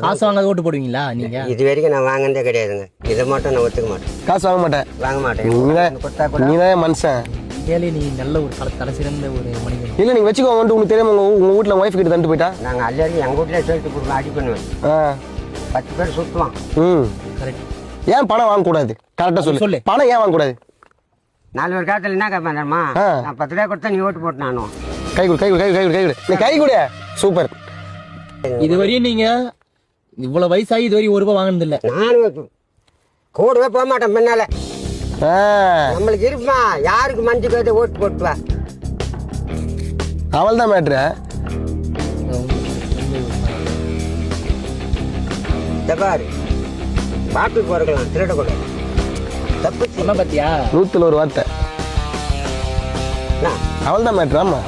காசு வாங்காத ஓட்டு போடுவீங்களா நீங்க? இது வரைக்கும் நான் வாங்கினதே கிடையாதுங்க. இதை மட்டும் நான் ஒத்துக்க மாட்டேன். காசு வாங்க மாட்டேன். வாங்க மாட்டேன். கொடுத்தா கூட நீதான் மனுஷன். கேளு, நீ நல்ல ஒரு தலை சிறந்த ஒரு மனிதன். இல்லை நீங்கள் வச்சுக்கோங்கன்ட்டு உங்களுக்கு தெரியாம உங்கள் வீட்டில் ஒய்ஃப் கிட்ட தந்துட்டு போயிட்டா? நாங்கள் எல்லாரும் எங்கள் வீட்டிலே சொல்லிட்டு கொடுப்போம், அடி பண்ணுவேன். 10 பேர் சுற்றுவான். கரெக்ட். ஏன் பணம் வாங்கக்கூடாது? கரெக்டாக சொல்லு. பணம் ஏன் வாங்கக்கூடாது? 4 ஒரு காலத்தில் என்ன கேட்பாங்கம்மா, நான் 10 ரூபா கொடுத்தா நீ ஓட்டு போட்டு நானும் கை கொடு, கை கொடு, கை கொடு, கை கொடு, நீ கை கொடு. சூப்பர். இதுவரையும் நீங்க இவ்வளவு வயசாகி இதுவரையும் 1 ரூபாய் வாங்கினது இல்லை. நானும் கூடவே போக மாட்டேன் பின்னால. நம்மளுக்கு இருப்பா, யாருக்கு மஞ்சள் கேட்டு ஓட்டு போட்டுவா. அவள் தான் மேட்ரு. பாரு, பாட்டு போறக்கலாம், திருடக்கூடாது. தப்பு சொன்ன பத்தியா? 100ல் ஒரு வார்த்தை. அவள் தான் மேட்ரு. ஆமா.